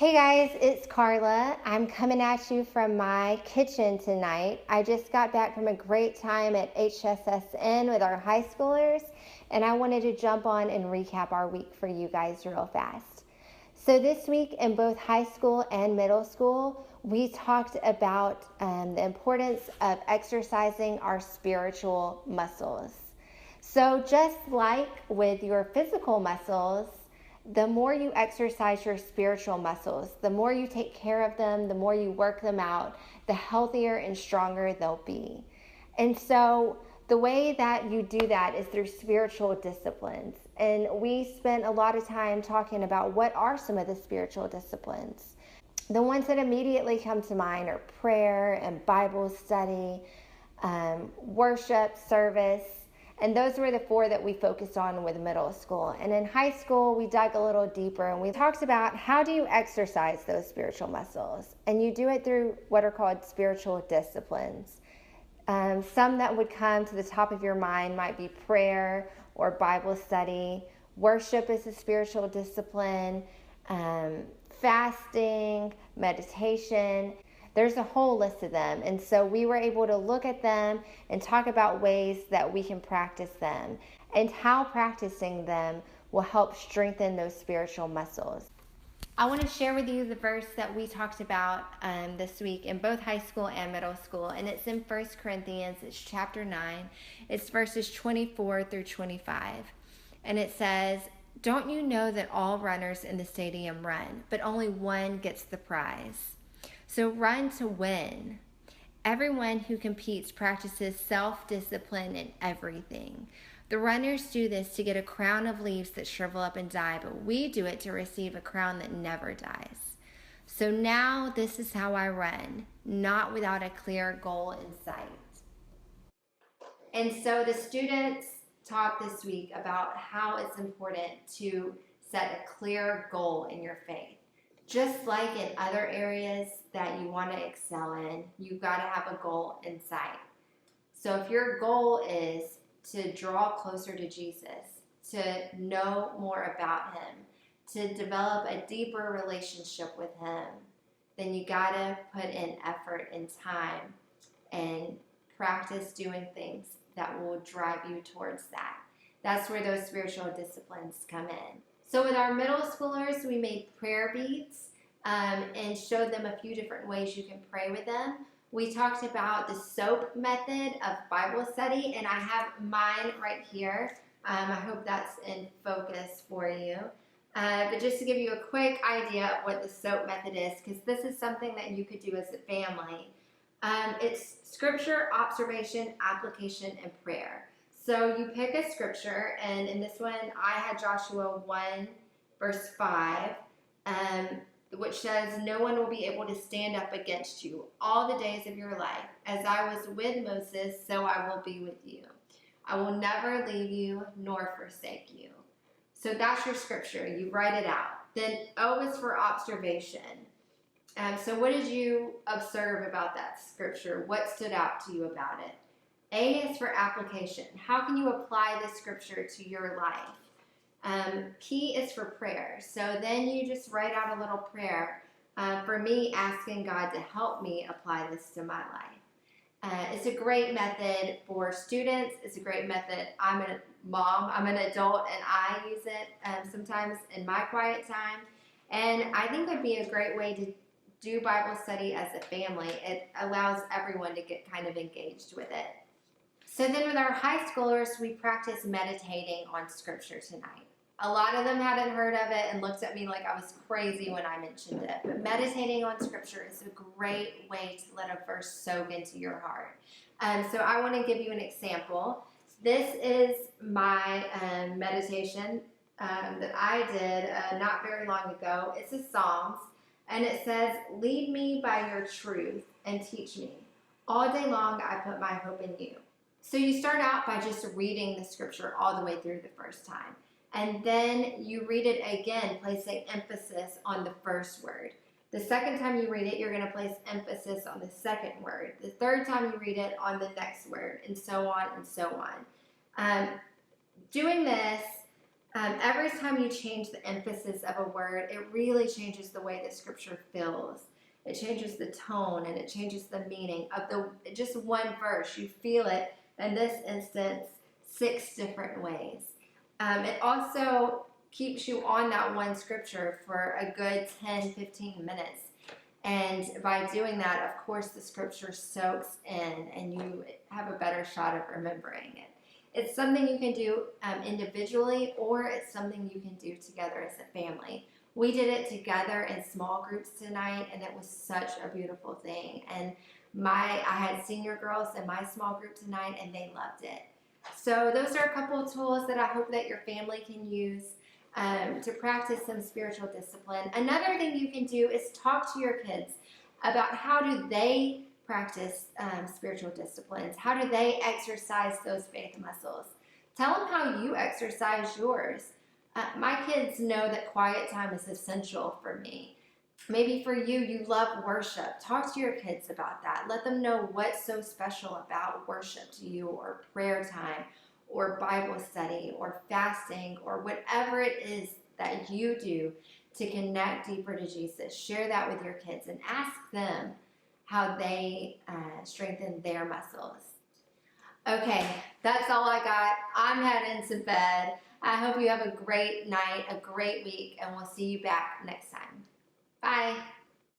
Hey guys, it's Carla. I'm coming at you from my kitchen tonight. I just got back from a great time at HSSN with our high schoolers, and I wanted to jump on and recap our week for you guys real fast. So this week in both high school and middle school, we talked about the importance of exercising our spiritual muscles. So just like with your physical muscles, the more you exercise your spiritual muscles, the more you take care of them, the more you work them out, the healthier and stronger they'll be. And so the way that you do that is through spiritual disciplines. And we spent a lot of time talking about what are some of the spiritual disciplines. The ones that immediately come to mind are prayer and Bible study, worship, service. And those were the four that we focused on with middle school. And in high school, we dug a little deeper and we talked about how do you exercise those spiritual muscles? And you do it through what are called spiritual disciplines. Some that would come to the top of your mind might be prayer or Bible study. Worship is a spiritual discipline. Fasting, meditation. There's a whole list of them. And so we were able to look at them and talk about ways that we can practice them and how practicing them will help strengthen those spiritual muscles. I want to share with you the verse that we talked about this week in both high school and middle school. And it's in 1 Corinthians, it's chapter 9. It's verses 24 through 25. And it says, "Don't you know that all runners in the stadium run, but only one gets the prize? So run to win. Everyone who competes practices self-discipline in everything. The runners do this to get a crown of leaves that shrivel up and die, but we do it to receive a crown that never dies. So now this is how I run, not without a clear goal in sight." And so the students talked this week about how it's important to set a clear goal in your faith. Just like in other areas that you want to excel in, you've got to have a goal in sight. So if your goal is to draw closer to Jesus, to know more about him, to develop a deeper relationship with him, then you got to put in effort and time and practice doing things that will drive you towards that. That's where those spiritual disciplines come in. So with our middle schoolers, we made prayer beads and showed them a few different ways you can pray with them. We talked about the SOAP method of Bible study, and I have mine right here. I hope that's in focus for you. But just to give you a quick idea of what the SOAP method is, because this is something that you could do as a family. It's scripture, observation, application, and prayer. So you pick a scripture, and in this one, I had Joshua 1, verse 5, which says, "No one will be able to stand up against you all the days of your life. As I was with Moses, so I will be with you. I will never leave you nor forsake you." So that's your scripture. You write it out. Then O is for observation. So what did you observe about that scripture? What stood out to you about it? A is for application. How can you apply this scripture to your life? P is for prayer. So then you just write out a little prayer. For me, asking God to help me apply this to my life. It's a great method for students. It's a great method. I'm a mom. I'm an adult, and I use it sometimes in my quiet time. And I think it would be a great way to do Bible study as a family. It allows everyone to get kind of engaged with it. So then with our high schoolers, we practice meditating on scripture tonight. A lot of them hadn't heard of it and looked at me like I was crazy when I mentioned it. But meditating on scripture is a great way to let a verse soak into your heart. So I want to give you an example. This is my meditation that I did not very long ago. It's a Psalms, and it says, "Lead me by your truth and teach me. All day long I put my hope in you." So you start out by just reading the scripture all the way through the first time. And then you read it again, placing emphasis on the first word. The second time you read it, you're going to place emphasis on the second word. The third time you read it, on the next word, and so on and so on. Doing this Every time you change the emphasis of a word, it really changes the way the scripture feels. It changes the tone and it changes the meaning of the just one verse. You feel it, in this instance, 6 different ways. It also keeps you on that one scripture for a good 10, 15 minutes. And by doing that, of course, the scripture soaks in and you have a better shot of remembering it. It's something you can do individually, or it's something you can do together as a family. We did it together in small groups tonight, and it was such a beautiful thing. And I had senior girls in my small group tonight, and they loved it. So those are a couple of tools that I hope that your family can use to practice some spiritual discipline. Another thing you can do is talk to your kids about how do they practice spiritual disciplines. How do they exercise those faith muscles? Tell them how you exercise yours. My kids know that quiet time is essential for me. Maybe for you, you love worship. Talk to your kids about that. Let them know what's so special about worship to you, or prayer time, or Bible study, or fasting, or whatever it is that you do to connect deeper to Jesus. Share that with your kids and ask them how they strengthen their muscles. Okay, that's all I got. I'm heading to bed. I hope you have a great night, a great week, and we'll see you back next time. Bye.